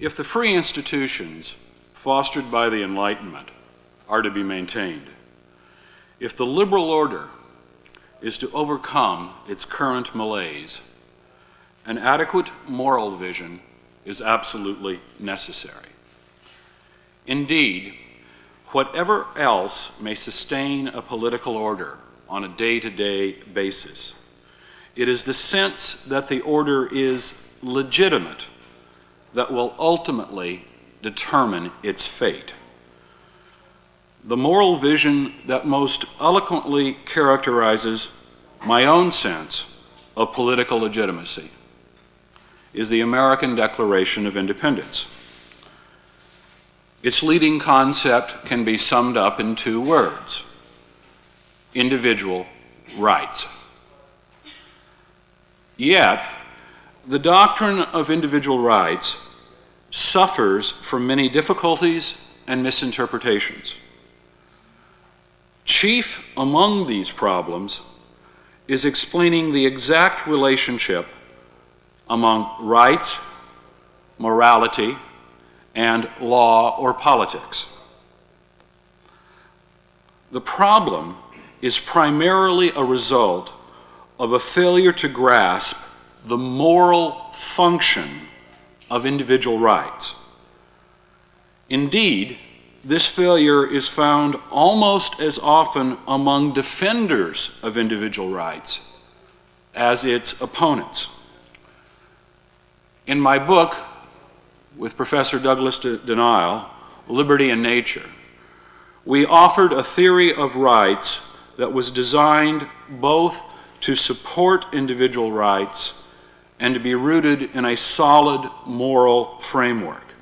If the free institutions fostered by the Enlightenment are to be maintained, if the liberal order is to overcome its current malaise, an adequate moral vision is absolutely necessary. Indeed, whatever else may sustain a political order on a day-to-day basis, it is the sense that the order is legitimate that will ultimately determine its fate. The moral vision that most eloquently characterizes my own sense of political legitimacy is the American Declaration of Independence. Its leading concept can be summed up in two words: individual rights. Yet, the doctrine of individual rights suffers from many difficulties and misinterpretations. Chief among these problems is explaining the exact relationship among rights, morality, and law or politics. The problem is primarily a result of a failure to grasp the moral function of individual rights. Indeed, this failure is found almost as often among defenders of individual rights as its opponents. In my book, with Professor Douglas Denial, Liberty and Nature, we offered a theory of rights that was designed both to support individual rights and to be rooted in a solid moral framework.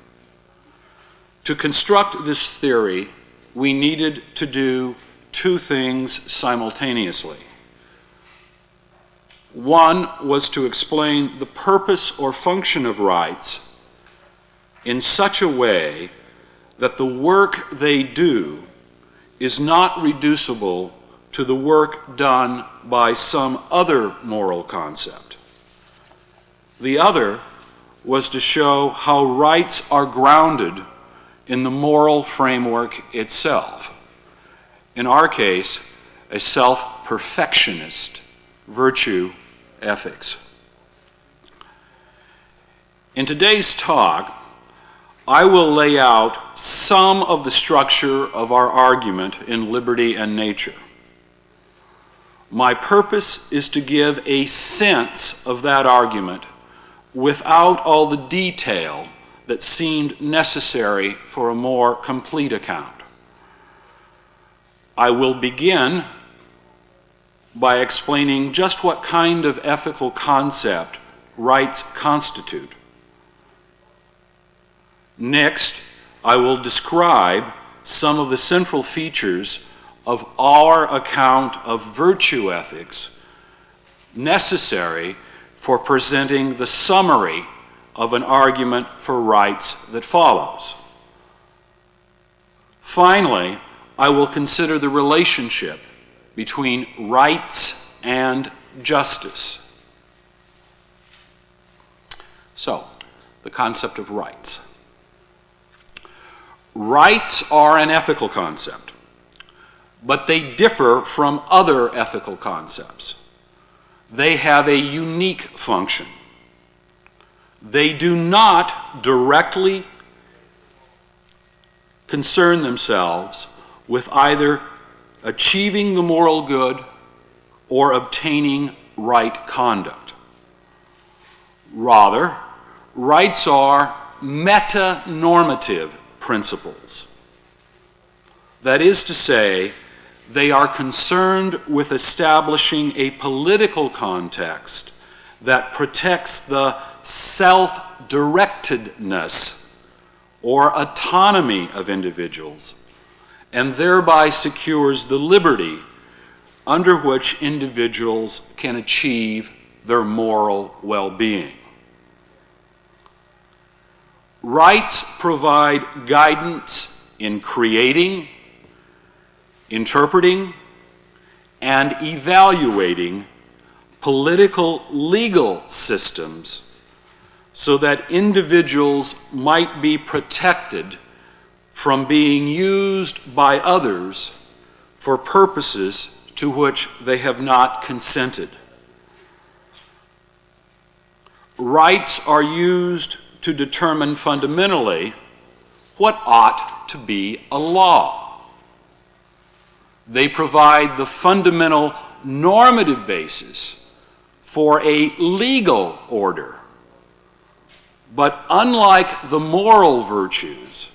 To construct this theory, we needed to do two things simultaneously. One was to explain the purpose or function of rights in such a way that the work they do is not reducible to the work done by some other moral concept. The other was to show how rights are grounded in the moral framework itself. In our case, a self-perfectionist virtue ethics. In today's talk, I will lay out some of the structure of our argument in Liberty and Nature. My purpose is to give a sense of that argument without all the detail that seemed necessary for a more complete account. I will begin by explaining just what kind of ethical concept rights constitute. Next, I will describe some of the central features of our account of virtue ethics necessary for presenting the summary of an argument for rights that follows. Finally, I will consider the relationship between rights and justice. So, the concept of rights. Rights are an ethical concept, but they differ from other ethical concepts. They have a unique function. They do not directly concern themselves with either achieving the moral good or obtaining right conduct. Rather, rights are meta-normative principles. That is to say, they are concerned with establishing a political context that protects the self-directedness or autonomy of individuals and thereby secures the liberty under which individuals can achieve their moral well-being. Rights provide guidance in creating, interpreting, and evaluating political legal systems so that individuals might be protected from being used by others for purposes to which they have not consented. Rights are used to determine fundamentally what ought to be a law. They provide the fundamental normative basis for a legal order. But unlike the moral virtues,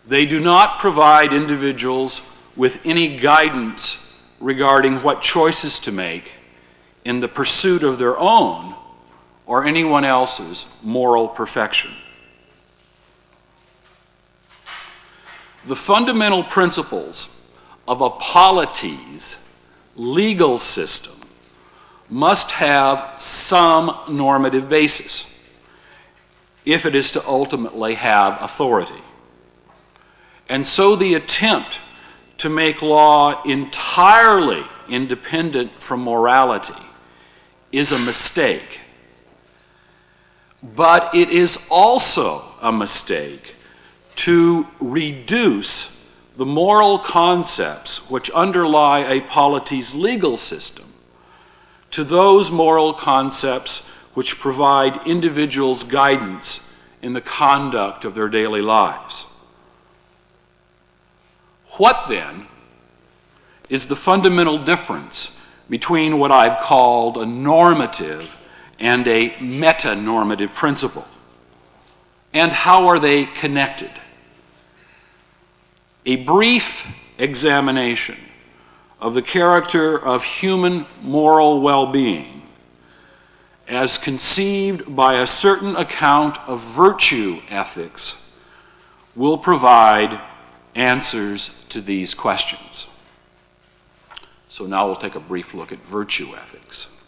they do not provide individuals with any guidance regarding what choices to make in the pursuit of their own or anyone else's moral perfection. The fundamental principles of a polity's legal system must have some normative basis if it is to ultimately have authority. And so the attempt to make law entirely independent from morality is a mistake. But it is also a mistake to reduce the moral concepts which underlie a polity's legal system to those moral concepts which provide individuals guidance in the conduct of their daily lives. What then is the fundamental difference between what I've called a normative and a meta-normative principle? And how are they connected? A brief examination of the character of human moral well-being as conceived by a certain account of virtue ethics will provide answers to these questions. So now we'll take a brief look at virtue ethics.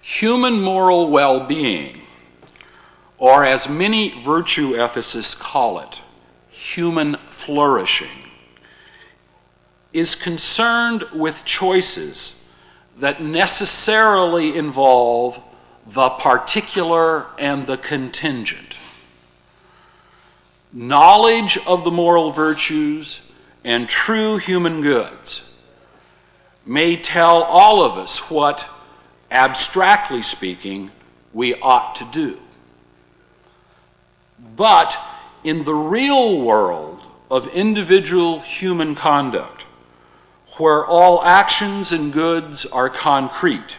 Human moral well-being, or as many virtue ethicists call it, human flourishing, is concerned with choices that necessarily involve the particular and the contingent. Knowledge of the moral virtues and true human goods may tell all of us what, abstractly speaking, we ought to do. But in the real world of individual human conduct, where all actions and goods are concrete,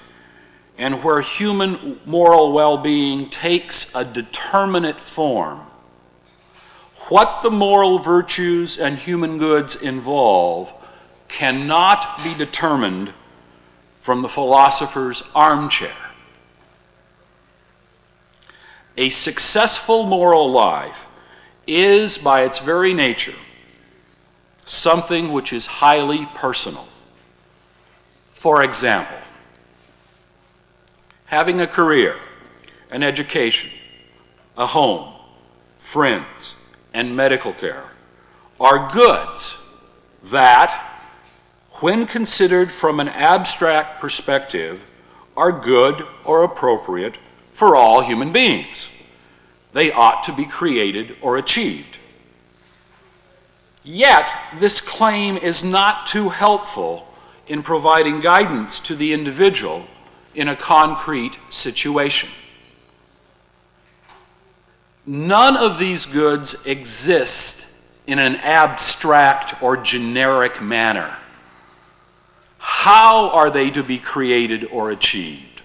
and where human moral well-being takes a determinate form, what the moral virtues and human goods involve cannot be determined from the philosopher's armchair. A successful moral life is, by its very nature, something which is highly personal. For example, having a career, an education, a home, friends, and medical care are goods that, when considered from an abstract perspective, are good or appropriate for all human beings. They ought to be created or achieved. Yet, this claim is not too helpful in providing guidance to the individual in a concrete situation. None of these goods exist in an abstract or generic manner. How are they to be created or achieved?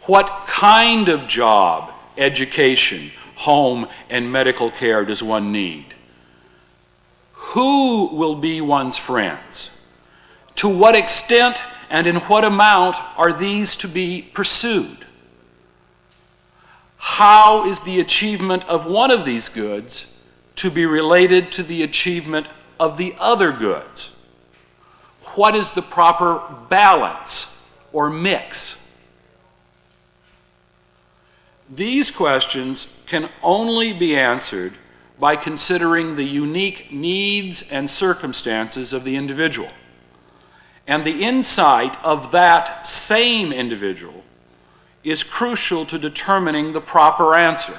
What kind of job, education, home, and medical care does one need? Who will be one's friends? To what extent and in what amount are these to be pursued? How is the achievement of one of these goods to be related to the achievement of the other goods? What is the proper balance or mix? These questions can only be answered by considering the unique needs and circumstances of the individual and the insight of that same individual is crucial to determining the proper answer.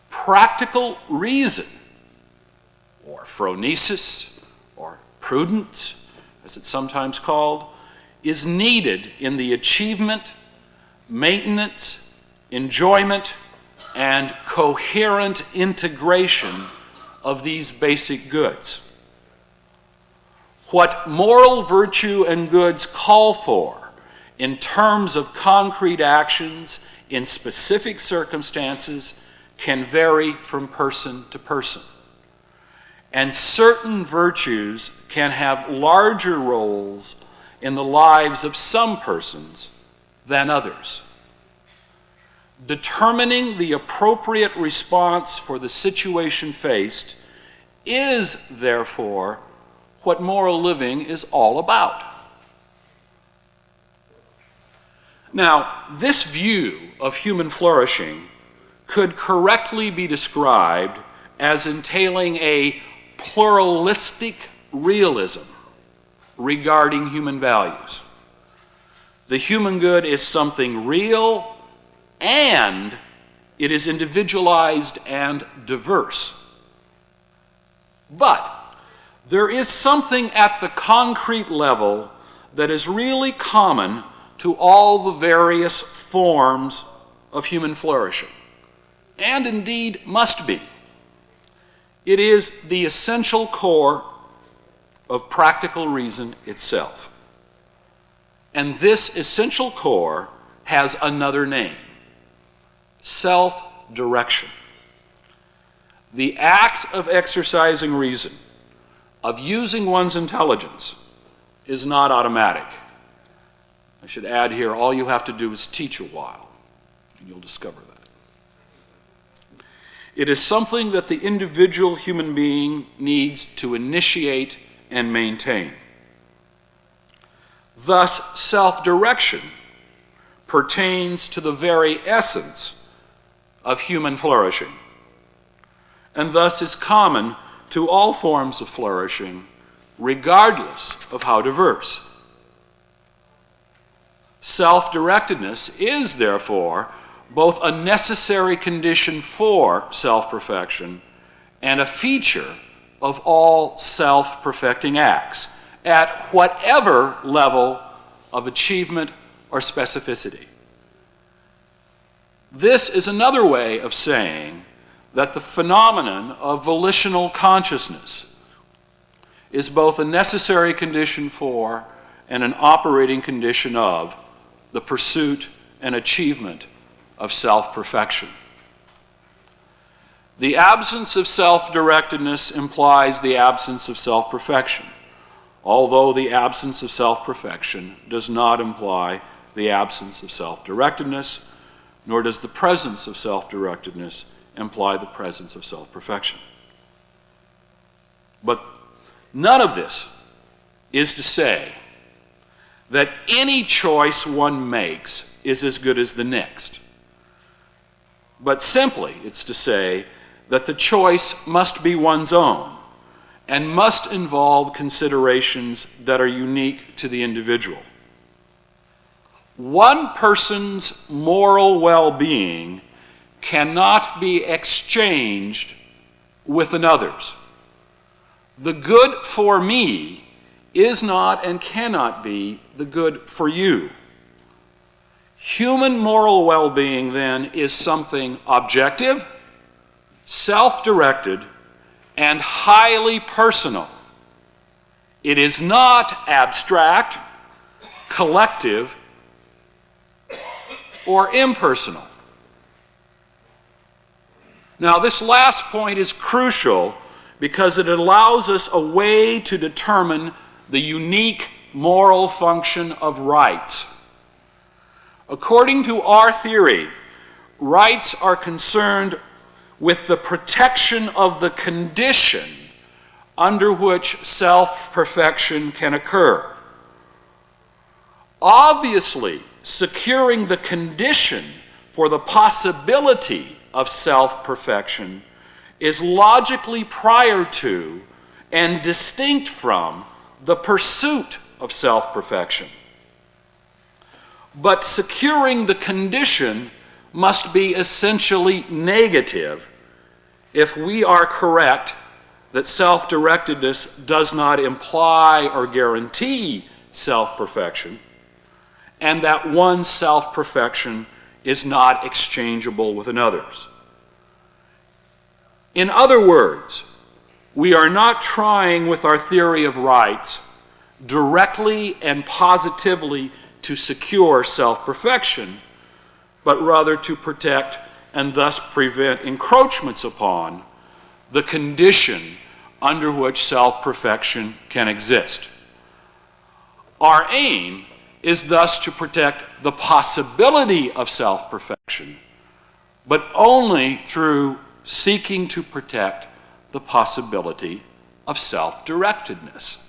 Practical reason, or phronesis, or prudence, as it's sometimes called, is needed in the achievement, maintenance, enjoyment, and coherent integration of these basic goods. What moral virtue and goods call for in terms of concrete actions in specific circumstances can vary from person to person. And certain virtues can have larger roles in the lives of some persons than others. Determining the appropriate response for the situation faced is, therefore, what moral living is all about. Now, this view of human flourishing could correctly be described as entailing a pluralistic realism regarding human values. The human good is something real, and it is individualized and diverse. But there is something at the concrete level that is really common to all the various forms of human flourishing, and indeed must be. It is the essential core of practical reason itself. And this essential core has another name: self-direction. The act of exercising reason, of using one's intelligence, is not automatic. I should add here, all you have to do is teach a while, and you'll discover that. It is something that the individual human being needs to initiate and maintain. Thus, self-direction pertains to the very essence of human flourishing, and thus is common to all forms of flourishing, regardless of how diverse. Self-directedness is, therefore, both a necessary condition for self-perfection and a feature of all self-perfecting acts, at whatever level of achievement or specificity. This is another way of saying that the phenomenon of volitional consciousness is both a necessary condition for and an operating condition of the pursuit and achievement of self-perfection. The absence of self-directedness implies the absence of self-perfection, although the absence of self-perfection does not imply the absence of self-directedness, nor does the presence of self-directedness imply the presence of self-perfection. But none of this is to say that any choice one makes is as good as the next, but simply it's to say that the choice must be one's own and must involve considerations that are unique to the individual. One person's moral well-being cannot be exchanged with another's. The good for me is not and cannot be the good for you. Human moral well-being, then, is something objective, self-directed, and highly personal. It is not abstract, collective, or impersonal. Now, this last point is crucial because it allows us a way to determine the unique moral function of rights. According to our theory, rights are concerned with the protection of the condition under which self-perfection can occur. Obviously, securing the condition for the possibility of self-perfection is logically prior to and distinct from the pursuit of self-perfection. but securing the condition must be essentially negative if we are correct that self-directedness does not imply or guarantee self-perfection, and that one's self-perfection is not exchangeable with another's. In other words, we are not trying with our theory of rights directly and positively to secure self-perfection, but rather to protect and thus prevent encroachments upon the condition under which self-perfection can exist. Our aim is thus to protect the possibility of self-perfection, but only through seeking to protect the possibility of self-directedness.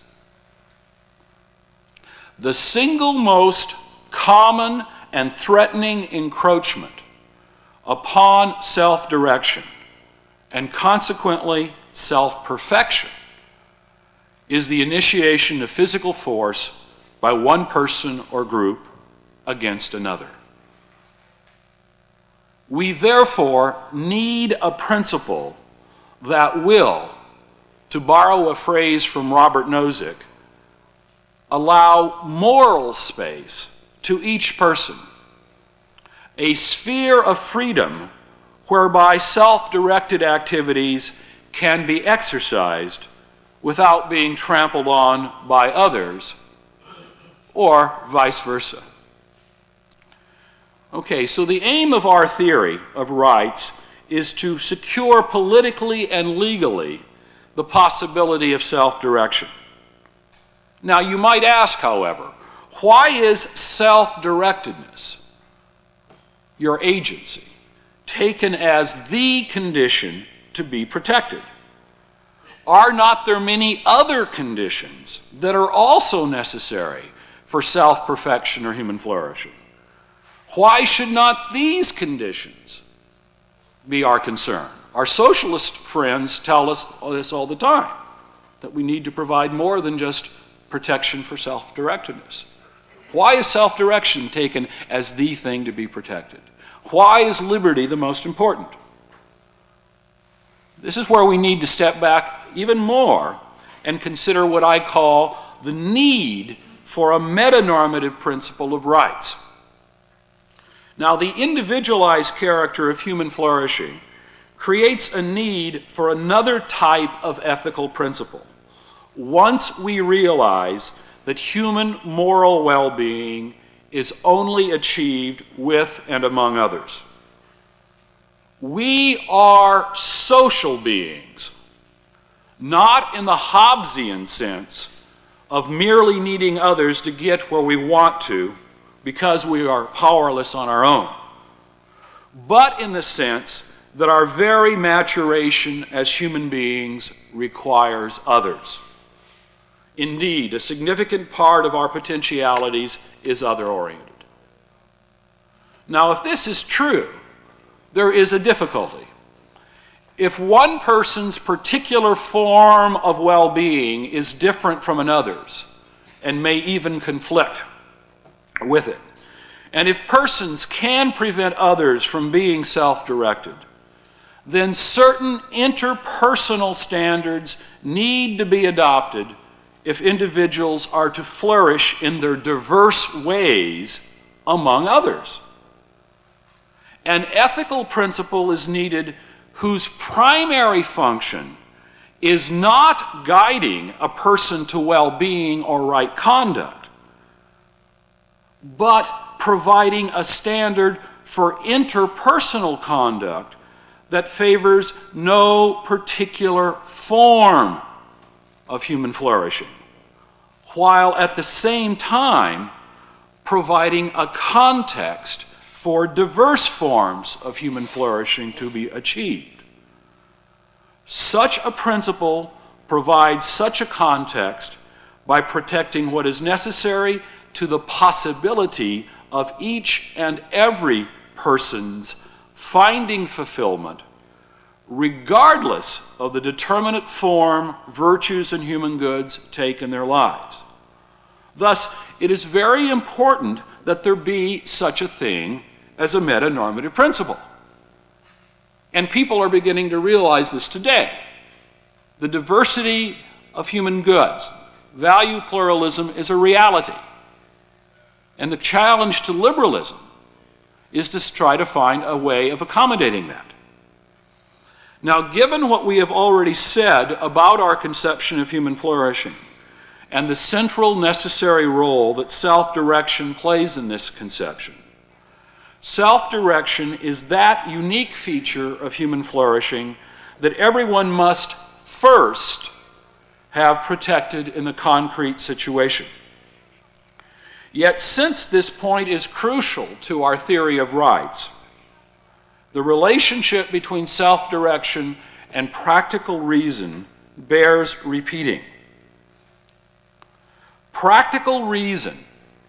The single most common and threatening encroachment upon self-direction, and consequently self-perfection, is the initiation of physical force by one person or group against another. We therefore need a principle that will, to borrow a phrase from Robert Nozick, allow moral space to each person, a sphere of freedom whereby self-directed activities can be exercised without being trampled on by others, or vice versa. Okay, so the aim of our theory of rights is to secure politically and legally the possibility of self-direction. Now, you might ask, however, why is self-directedness, your agency, taken as the condition to be protected? Are not there many other conditions that are also necessary for self-perfection or human flourishing? Why should not these conditions be our concern? Our socialist friends tell us this all the time, that we need to provide more than just protection for self-directedness. Why is self-direction taken as the thing to be protected? Why is liberty the most important? This is where we need to step back even more and consider what I call the need for a metanormative principle of rights. Now, the individualized character of human flourishing creates a need for another type of ethical principle. Once we realize that human moral well-being is only achieved with and among others. We are social beings, not in the Hobbesian sense of merely needing others to get where we want to because we are powerless on our own, but in the sense that our very maturation as human beings requires others. Indeed, a significant part of our potentialities is other-oriented. Now, if this is true, there is a difficulty. If one person's particular form of well-being is different from another's and may even conflict with it, and if persons can prevent others from being self-directed, then certain interpersonal standards need to be adopted if individuals are to flourish in their diverse ways among others. An ethical principle is needed whose primary function is not guiding a person to well-being or right conduct, but providing a standard for interpersonal conduct that favors no particular form of human flourishing, while at the same time providing a context for diverse forms of human flourishing to be achieved. Such a principle provides such a context by protecting what is necessary to the possibility of each and every person's finding fulfillment, regardless of the determinate form virtues and human goods take in their lives. Thus, it is very important that there be such a thing as a meta-normative principle. And people are beginning to realize this today. The diversity of human goods, value pluralism, is a reality. And the challenge to liberalism is to try to find a way of accommodating that. Now, given what we have already said about our conception of human flourishing and the central necessary role that self-direction plays in this conception, self-direction is that unique feature of human flourishing that everyone must first have protected in the concrete situation. Yet, since this point is crucial to our theory of rights, the relationship between self-direction and practical reason bears repeating. Practical reason,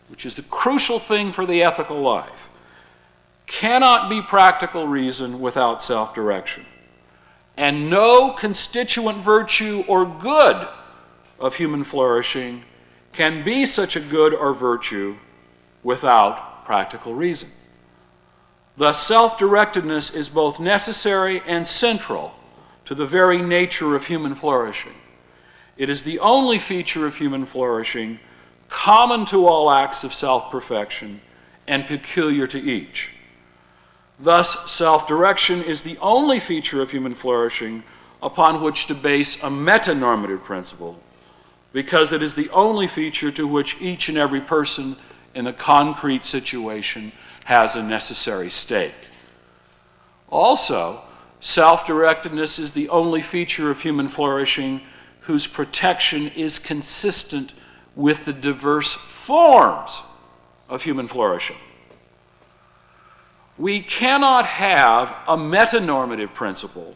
which is the crucial thing for the ethical life, cannot be practical reason without self-direction. And no constituent virtue or good of human flourishing can be such a good or virtue without practical reason. Thus, self-directedness is both necessary and central to the very nature of human flourishing. It is the only feature of human flourishing common to all acts of self-perfection and peculiar to each. Thus, self-direction is the only feature of human flourishing upon which to base a meta-normative principle, because it is the only feature to which each and every person in the concrete situation has a necessary stake. Also, self-directedness is the only feature of human flourishing whose protection is consistent with the diverse forms of human flourishing. We cannot have a meta-normative principle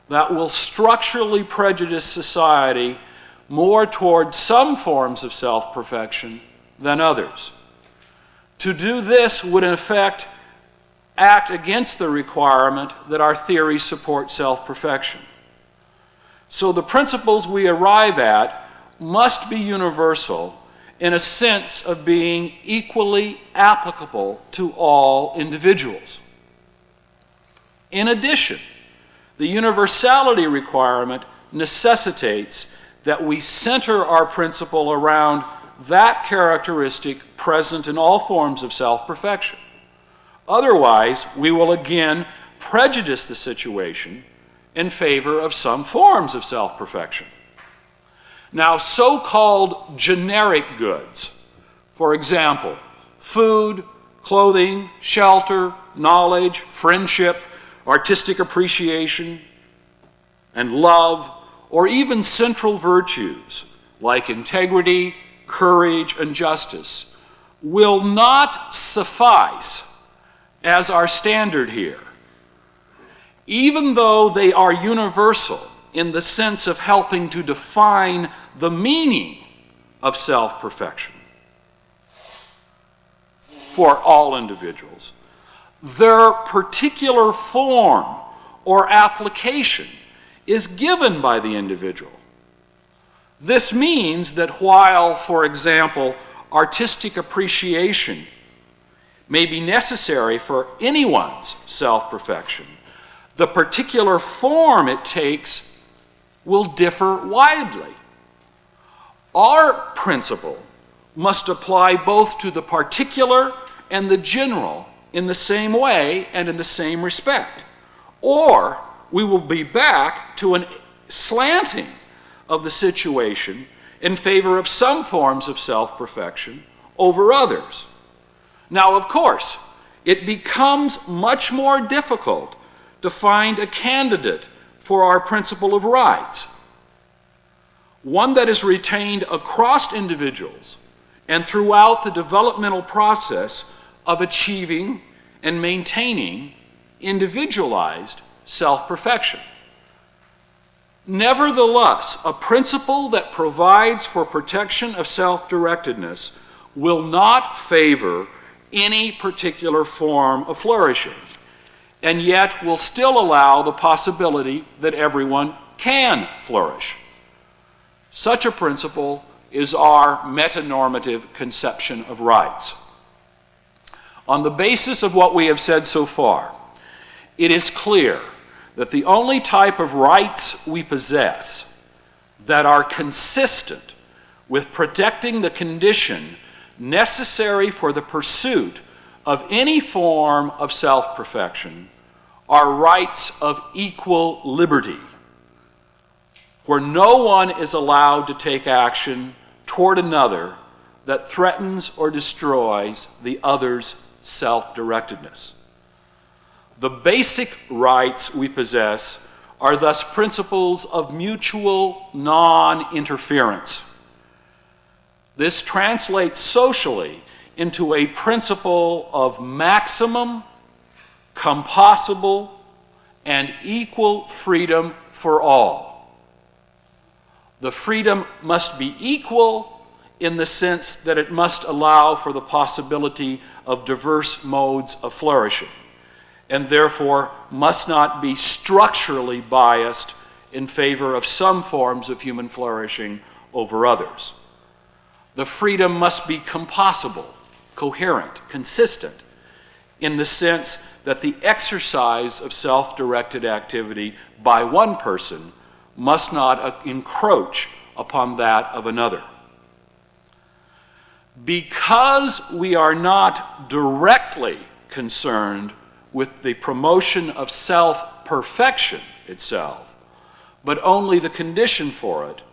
that will structurally prejudice society more toward some forms of self-perfection than others. To do this would, in effect, act against the requirement that our theory support self-perfection. So the principles we arrive at must be universal in a sense of being equally applicable to all individuals. In addition, the universality requirement necessitates that we center our principle around that characteristic present in all forms of self-perfection. Otherwise, we will again prejudice the situation in favor of some forms of self-perfection. Now, so-called generic goods, for example, food, clothing, shelter, knowledge, friendship, artistic appreciation, and love, or even central virtues like integrity, courage, and justice, will not suffice as our standard here, even though they are universal in the sense of helping to define the meaning of self-perfection for all individuals. Their particular form or application is given by the individual. This means that while, for example, artistic appreciation may be necessary for anyone's self-perfection, the particular form it takes will differ widely. Our principle must apply both to the particular and the general in the same way and in the same respect, or we will be back to an slanting of the situation in favor of some forms of self-perfection over others. Now, of course, it becomes much more difficult to find a candidate for our principle of rights, one that is retained across individuals and throughout the developmental process of achieving and maintaining individualized self-perfection. Nevertheless, a principle that provides for protection of self-directedness will not favor any particular form of flourishing, and yet will still allow the possibility that everyone can flourish. Such a principle is our meta-normative conception of rights. On the basis of what we have said so far, it is clear that the only type of rights we possess that are consistent with protecting the condition necessary for the pursuit of any form of self-perfection are rights of equal liberty, where no one is allowed to take action toward another that threatens or destroys the other's self-directedness. The basic rights we possess are thus principles of mutual non-interference. This translates socially into a principle of maximum, compossible, and equal freedom for all. The freedom must be equal in the sense that it must allow for the possibility of diverse modes of flourishing, and therefore must not be structurally biased in favor of some forms of human flourishing over others. The freedom must be compossible, coherent, consistent, in the sense that the exercise of self-directed activity by one person must not encroach upon that of another. Because we are not directly concerned with the promotion of self-perfection itself, but only the condition for it,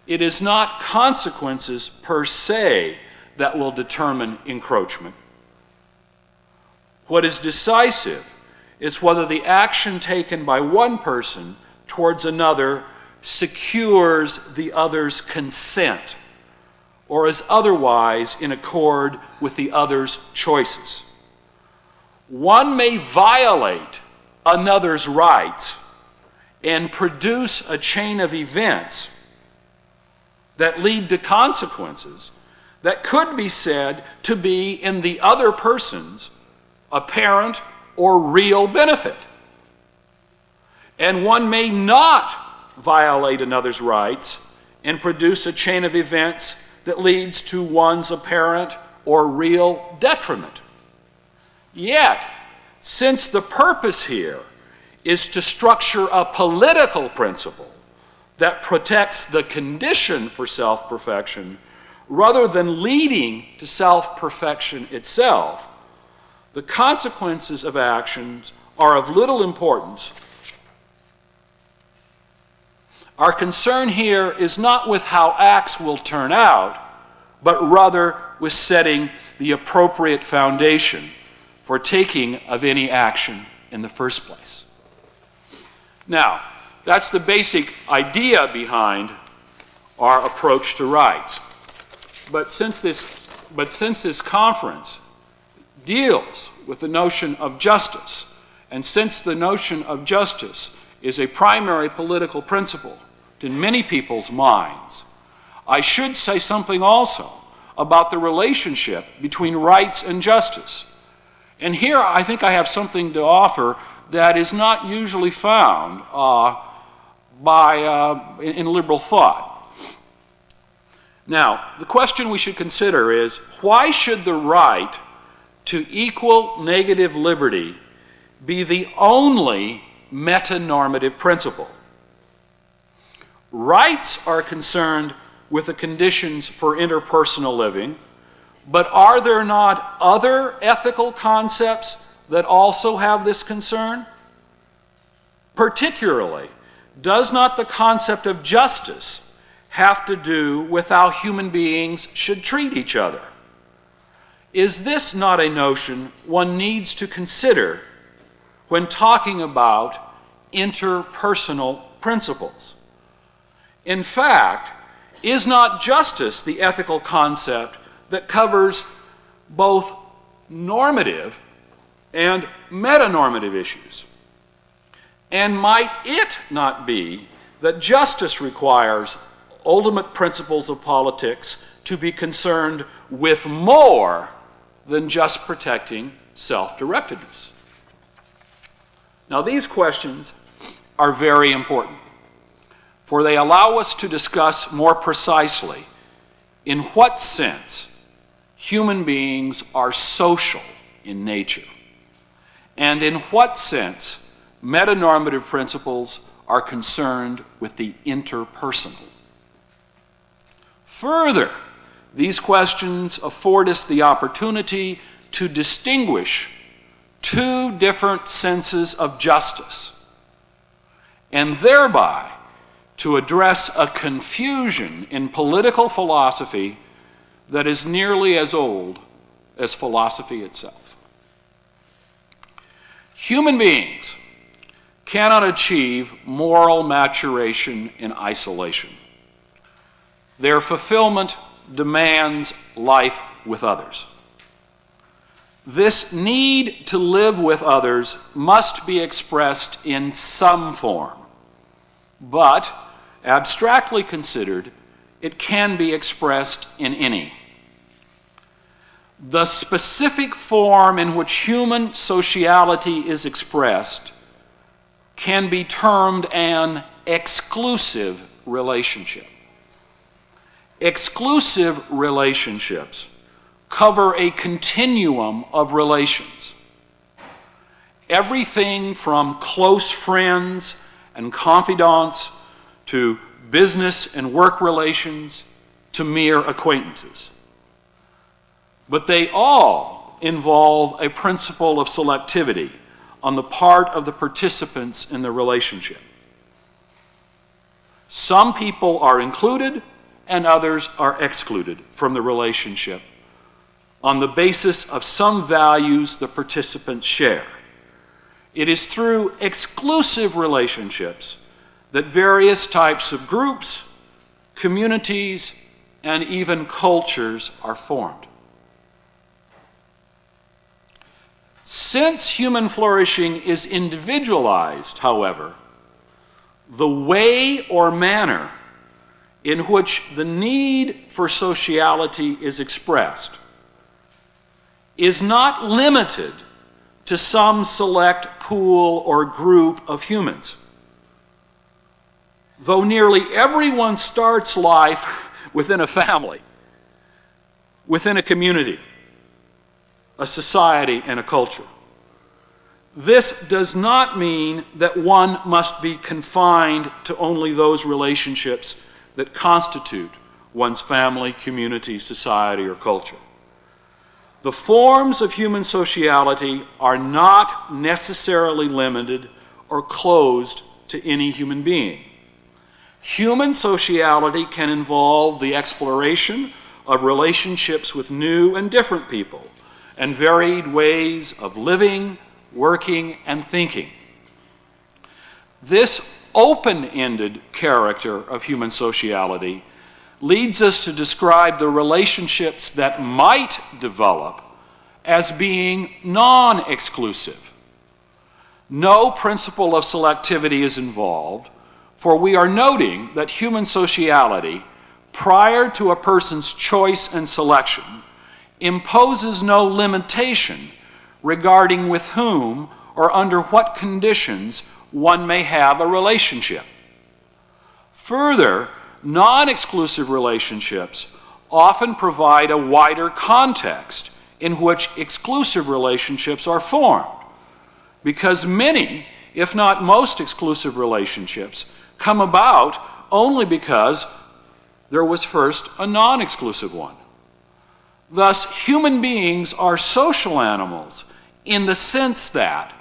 it is not consequences per se that will determine encroachment. What is decisive is whether the action taken by one person towards another secures the other's consent or is otherwise in accord with the other's choices. One may violate another's rights and produce a chain of events that lead to consequences that could be said to be in the other person's apparent or real benefit. And one may not violate another's rights and produce a chain of events that leads to one's apparent or real detriment. Yet, since the purpose here is to structure a political principle that protects the condition for self-perfection rather than leading to self-perfection itself, the consequences of actions are of little importance. Our concern here is not with how acts will turn out, but rather with setting the appropriate foundation for taking of any action in the first place. Now, that's the basic idea behind our approach to rights. But since this conference deals with the notion of justice, and since the notion of justice is a primary political principle in many people's minds, I should say something also about the relationship between rights and justice. And here I think I have something to offer that is not usually found in liberal thought. Now, the question we should consider is, why should the right to equal negative liberty be the only meta-normative principle? Rights are concerned with the conditions for interpersonal living, but are there not other ethical concepts that also have this concern? Particularly, does not the concept of justice have to do with how human beings should treat each other? Is this not a notion one needs to consider when talking about interpersonal principles? In fact, is not justice the ethical concept that covers both normative and metanormative issues? And might it not be that justice requires ultimate principles of politics to be concerned with more than just protecting self-directedness? Now, these questions are very important, for they allow us to discuss more precisely in what sense human beings are social in nature? And in what sense metanormative principles are concerned with the interpersonal? Further, these questions afford us the opportunity to distinguish two different senses of justice, and thereby to address a confusion in political philosophy that is nearly as old as philosophy itself. Human beings cannot achieve moral maturation in isolation. Their fulfillment demands life with others. This need to live with others must be expressed in some form, but abstractly considered, it can be expressed in any. The specific form in which human sociality is expressed can be termed an exclusive relationship. Exclusive relationships cover a continuum of relations. Everything from close friends and confidants to business and work relations to mere acquaintances. But they all involve a principle of selectivity on the part of the participants in the relationship. Some people are included and others are excluded from the relationship on the basis of some values the participants share. It is through exclusive relationships that various types of groups, communities, and even cultures are formed. Since human flourishing is individualized, however, the way or manner in which the need for sociality is expressed is not limited to some select pool or group of humans. Though nearly everyone starts life within a family, within a community, a society, and a culture, this does not mean that one must be confined to only those relationships that constitute one's family, community, society, or culture. The forms of human sociality are not necessarily limited or closed to any human being. Human sociality can involve the exploration of relationships with new and different people and varied ways of living, working, and thinking. This open-ended character of human sociality leads us to describe the relationships that might develop as being non-exclusive. No principle of selectivity is involved, for we are noting that human sociality, prior to a person's choice and selection, imposes no limitation regarding with whom or under what conditions one may have a relationship. Further, non-exclusive relationships often provide a wider context in which exclusive relationships are formed, because many, if not most, exclusive relationships come about only because there was first a non-exclusive one. Thus, human beings are social animals in the sense that,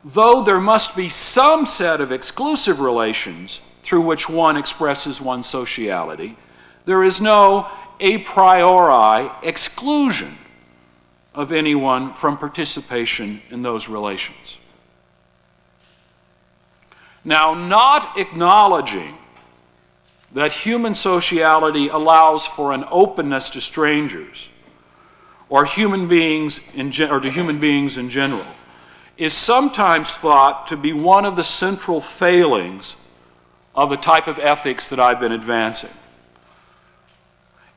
though there must be some set of exclusive relations through which one expresses one's sociality, there is no a priori exclusion of anyone from participation in those relations. Now, not acknowledging that human sociality allows for an openness to strangers or to human beings in general is sometimes thought to be one of the central failings of the type of ethics that I've been advancing.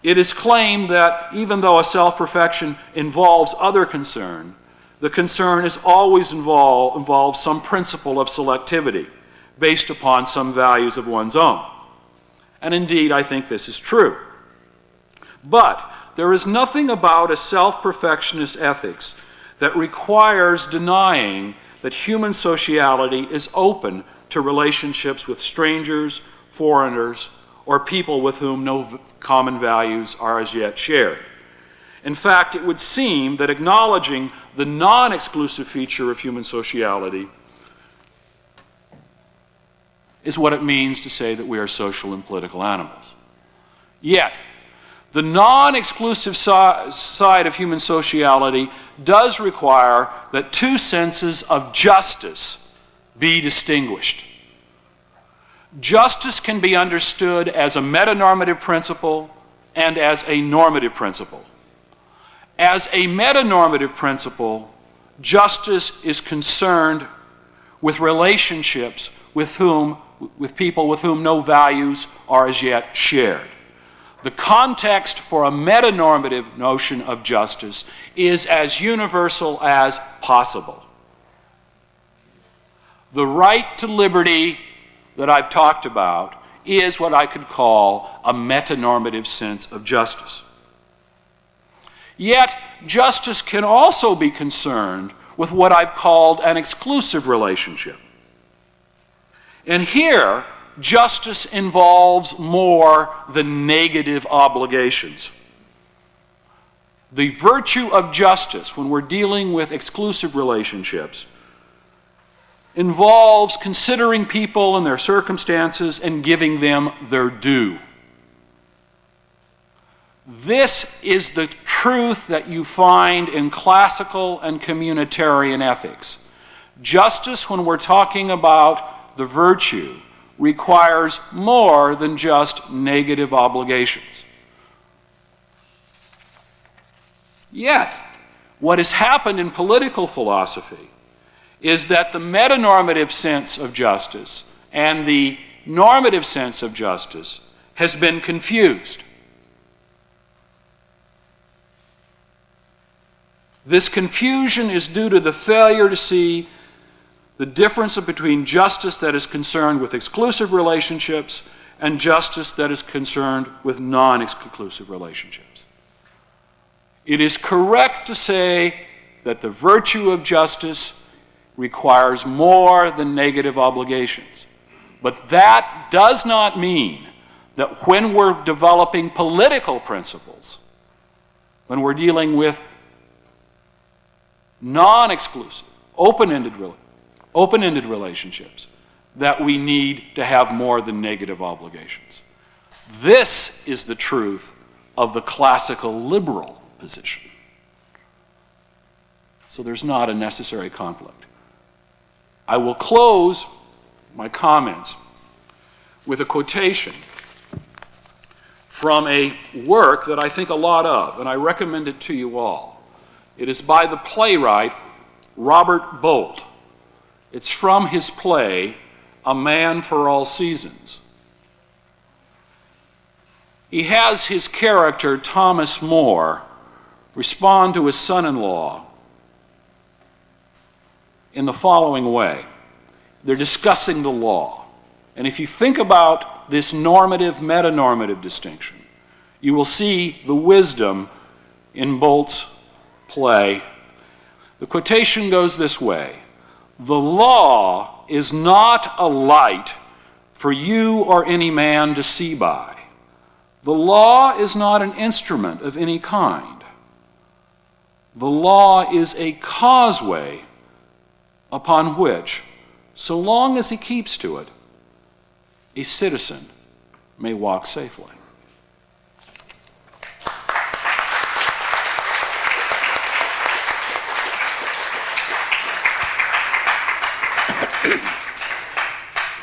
It is claimed that even though a self-perfection involves other concern, the concern is always involves some principle of selectivity based upon some values of one's own. And indeed, I think this is true. But there is nothing about a self-perfectionist ethics that requires denying that human sociality is open to relationships with strangers, foreigners, or people with whom no common values are as yet shared. In fact, it would seem that acknowledging the non-exclusive feature of human sociality is what it means to say that we are social and political animals. Yet, the non-exclusive side of human sociality does require that two senses of justice be distinguished. Justice can be understood as a metanormative principle and as a normative principle. As a metanormative principle, justice is concerned with relationships with people with whom no values are as yet shared. The context for a metanormative notion of justice is as universal as possible. The right to liberty that I've talked about is what I could call a metanormative sense of justice. Yet, justice can also be concerned with what I've called an exclusive relationship. And here, justice involves more than negative obligations. The virtue of justice, when we're dealing with exclusive relationships, involves considering people and their circumstances and giving them their due. This is the truth that you find in classical and communitarian ethics. Justice, when we're talking about the virtue, requires more than just negative obligations. Yet, what has happened in political philosophy is that the metanormative sense of justice and the normative sense of justice has been confused. This confusion is due to the failure to see the difference between justice that is concerned with exclusive relationships and justice that is concerned with non-exclusive relationships. It is correct to say that the virtue of justice requires more than negative obligations. But that does not mean that when we're developing political principles, when we're dealing with non-exclusive, open-ended relationships, that we need to have more than negative obligations. This is the truth of the classical liberal position. So there's not a necessary conflict. I will close my comments with a quotation from a work that I think a lot of, and I recommend it to you all. It is by the playwright Robert Bolt. It's from his play, A Man for All Seasons. He has his character, Thomas More, respond to his son-in-law in the following way. They're discussing the law. And if you think about this normative, metanormative distinction, you will see the wisdom in Bolt's play. The quotation goes this way: "The law is not a light for you or any man to see by. The law is not an instrument of any kind. The law is a causeway upon which, so long as he keeps to it, a citizen may walk safely."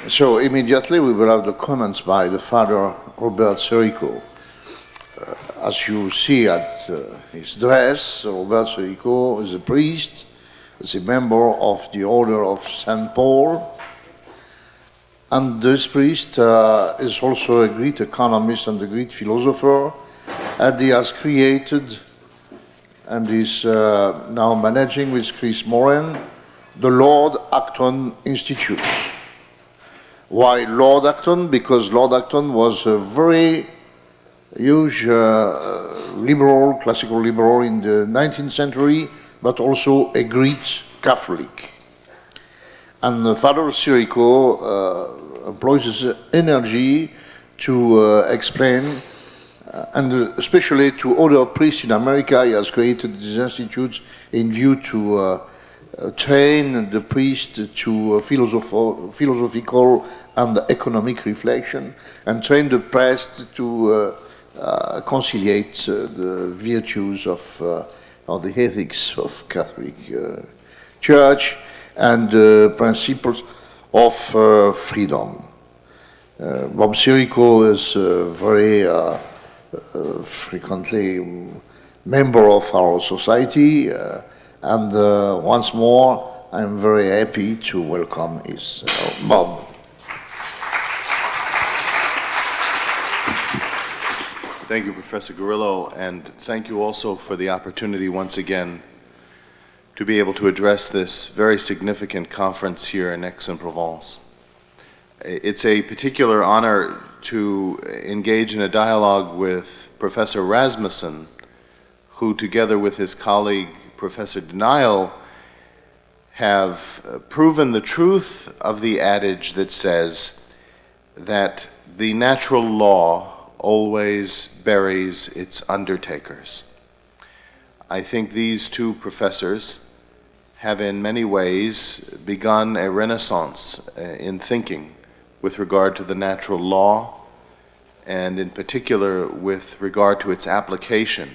So immediately we will have the comments by the Father Robert Sirico. As you see at his dress, Robert Sirico is a priest, is a member of the Order of St. Paul, and this priest is also a great economist and a great philosopher, and he has created and is now managing with Chris Moran the Lord Acton Institute. Why Lord Acton? Because Lord Acton was a very huge liberal, classical liberal in the 19th century, but also a Greek Catholic. And Father Sirico employs his energy to explain, and especially to other priests in America. He has created these institutes in view to train the priest to philosophical and economic reflection, and train the priest to conciliate the virtues of the ethics of Catholic Church and principles of freedom. Bob Sirico is very frequently member of our society, and once more, I'm very happy to welcome his Bob. Thank you, Professor Guerrillo, and thank you also for the opportunity once again to be able to address this very significant conference here in Aix-en-Provence. It's a particular honor to engage in a dialogue with Professor Rasmussen, who together with his colleague Professor Denial have proven the truth of the adage that says that the natural law always buries its undertakers. I think these two professors have in many ways begun a renaissance in thinking with regard to the natural law, and in particular with regard to its application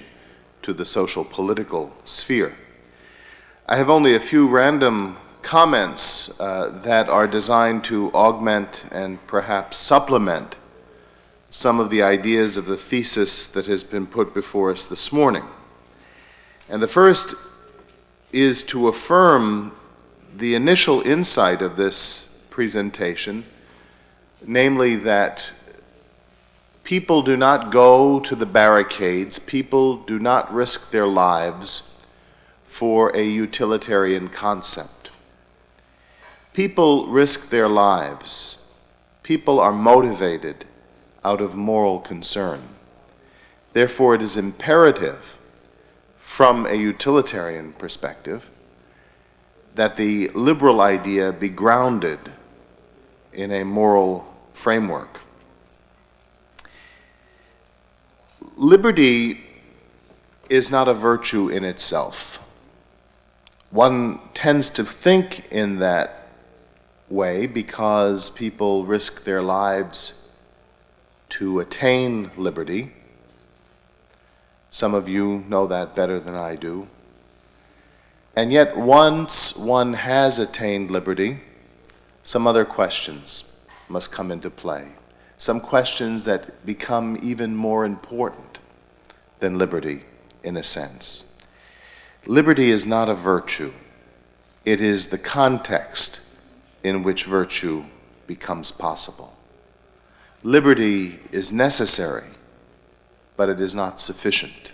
to the social political sphere. I have only a few random comments that are designed to augment and perhaps supplement some of the ideas of the thesis that has been put before us this morning. And the first is to affirm the initial insight of this presentation, namely that people do not go to the barricades, people do not risk their lives for a utilitarian concept. People risk their lives. People are motivated out of moral concern. Therefore, it is imperative from a utilitarian perspective that the liberal idea be grounded in a moral framework. Liberty is not a virtue in itself. One tends to think in that way because people risk their lives to attain liberty. Some of you know that better than I do. And yet, once one has attained liberty, some other questions must come into play. Some questions that become even more important than liberty, in a sense. Liberty is not a virtue. It is the context in which virtue becomes possible. Liberty is necessary, but it is not sufficient.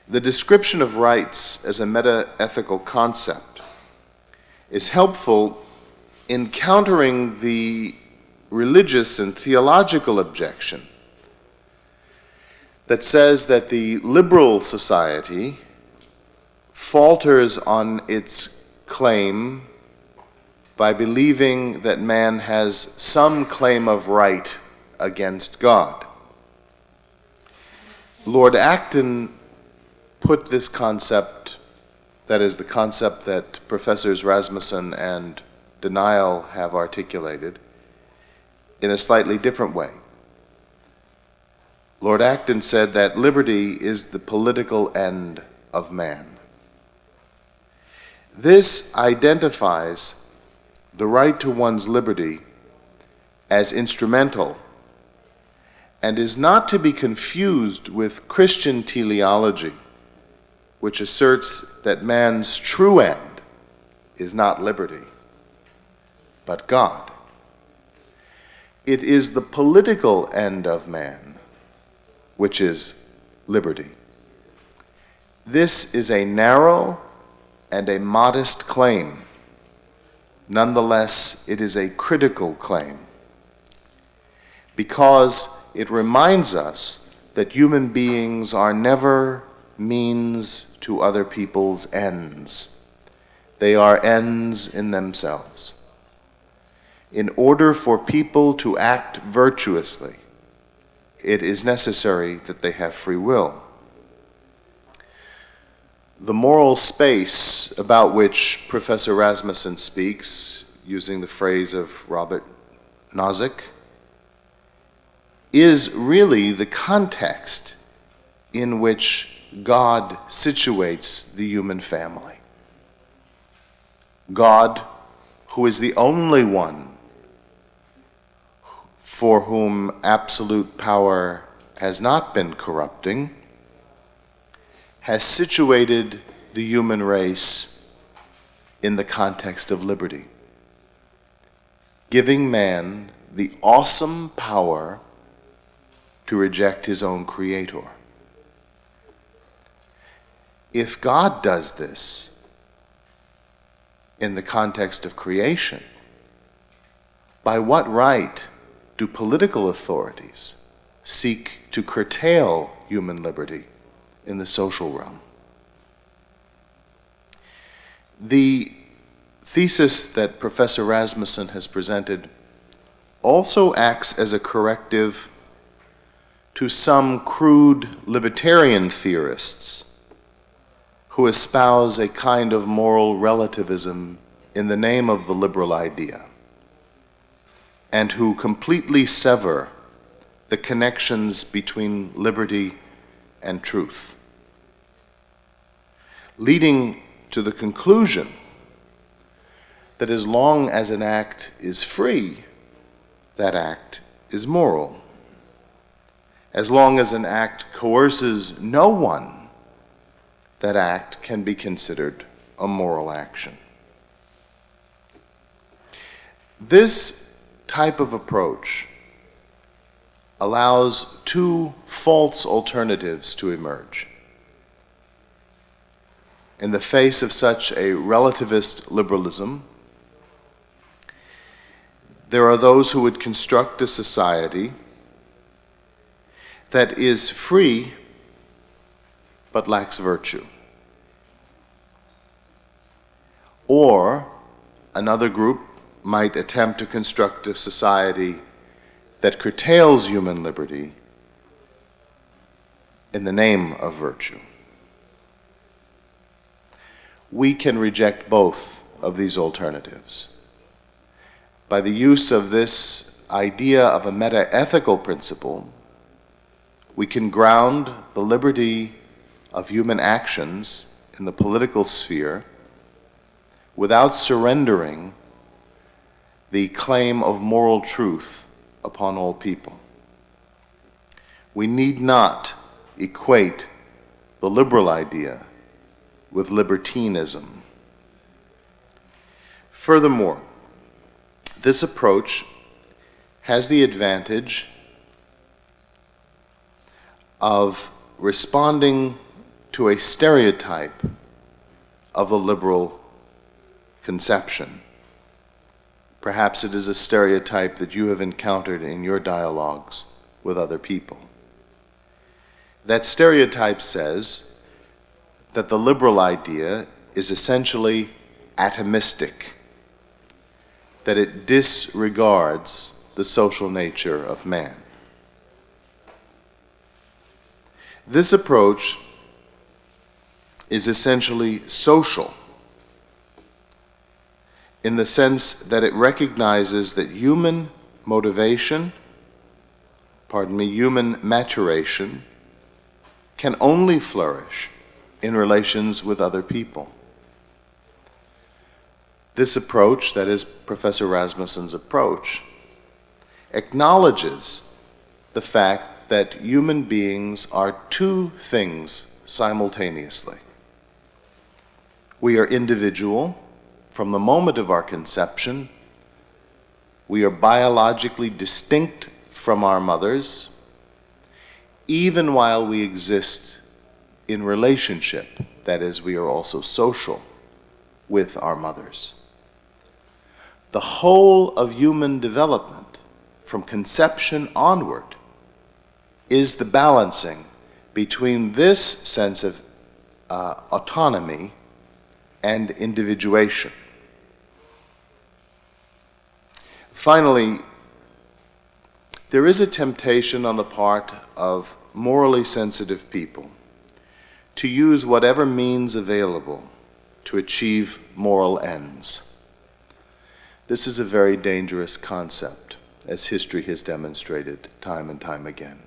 The description of rights as a meta-ethical concept is helpful in countering the religious and theological objection that says that the liberal society falters on its claim by believing that man has some claim of right against God. Lord Acton put this concept, that is the concept that Professors Rasmussen and Denial have articulated, in a slightly different way. Lord Acton said that liberty is the political end of man. This identifies the right to one's liberty as instrumental and is not to be confused with Christian teleology, which asserts that man's true end is not liberty, but God. It is the political end of man, which is liberty. This is a narrow and a modest claim. Nonetheless, it is a critical claim because it reminds us that human beings are never means to other people's ends. They are ends in themselves. In order for people to act virtuously, it is necessary that they have free will. The moral space about which Professor Rasmussen speaks, using the phrase of Robert Nozick, is really the context in which God situates the human family. God, who is the only one for whom absolute power has not been corrupting, has situated the human race in the context of liberty, giving man the awesome power to reject his own creator. If God does this in the context of creation, by what right do political authorities seek to curtail human liberty in the social realm? The thesis that Professor Rasmussen has presented also acts as a corrective to some crude libertarian theorists who espouse a kind of moral relativism in the name of the liberal idea, and who completely sever the connections between liberty and truth, leading to the conclusion that as long as an act is free, that act is moral. As long as an act coerces no one, that act can be considered a moral action. This type of approach allows two false alternatives to emerge. In the face of such a relativist liberalism, there are those who would construct a society that is free but lacks virtue. Or another group might attempt to construct a society that curtails human liberty in the name of virtue. We can reject both of these alternatives. By the use of this idea of a meta-ethical principle, we can ground the liberty of human actions in the political sphere without surrendering the claim of moral truth upon all people. We need not equate the liberal idea with libertinism. Furthermore, this approach has the advantage of responding to a stereotype of the liberal conception. Perhaps it is a stereotype that you have encountered in your dialogues with other people. That stereotype says that the liberal idea is essentially atomistic, that it disregards the social nature of man. This approach is essentially social in the sense that it recognizes that human maturation can only flourish in relations with other people. This approach, that is Professor Rasmussen's approach, acknowledges the fact that human beings are two things simultaneously. We are individual from the moment of our conception. We are biologically distinct from our mothers, even while we exist in relationship, that is, we are also social with our mothers. The whole of human development, from conception onward, is the balancing between this sense of autonomy and individuation. Finally, there is a temptation on the part of morally sensitive people to use whatever means available to achieve moral ends. This is a very dangerous concept, as history has demonstrated time and time again.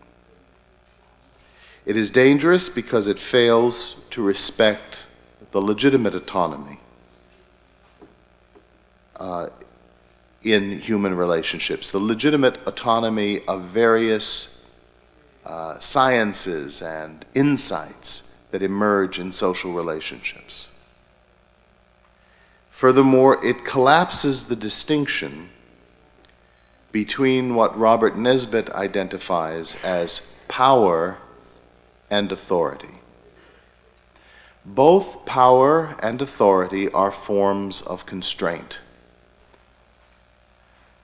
It is dangerous because it fails to respect the legitimate autonomy in human relationships, the legitimate autonomy of various sciences and insights that emerge in social relationships. Furthermore, it collapses the distinction between what Robert Nesbitt identifies as power and authority. Both power and authority are forms of constraint.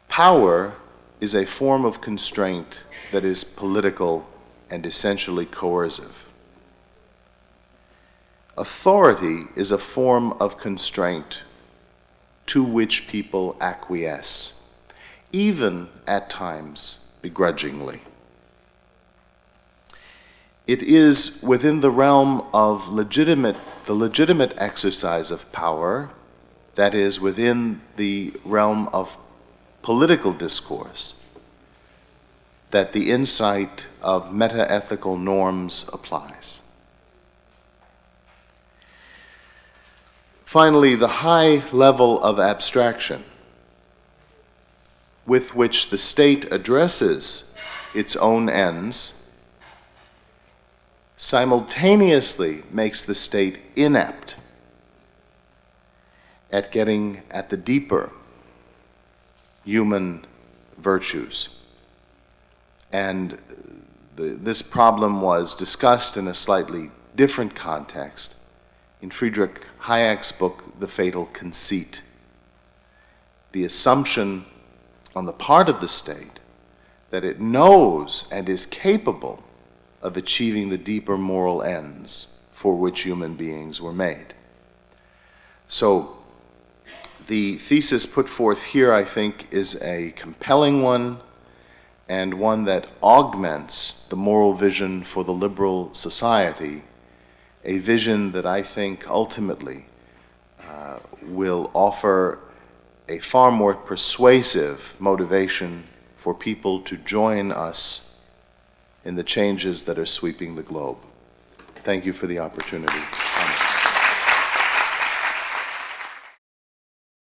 Power is a form of constraint that is political and essentially coercive. Authority is a form of constraint to which people acquiesce, even at times begrudgingly. It is within the realm of the legitimate exercise of power, that is, within the realm of political discourse, that the insight of meta-ethical norms applies. Finally, the high level of abstraction with which the state addresses its own ends simultaneously makes the state inept at getting at the deeper human virtues. And this problem was discussed in a slightly different context in Friedrich Hayek's book, The Fatal Conceit. The assumption on the part of the state that it knows and is capable of achieving the deeper moral ends for which human beings were made. So the thesis put forth here, I think, is a compelling one and one that augments the moral vision for the liberal society, a vision that I think ultimately will offer a far more persuasive motivation for people to join us in the changes that are sweeping the globe. Thank you for the opportunity.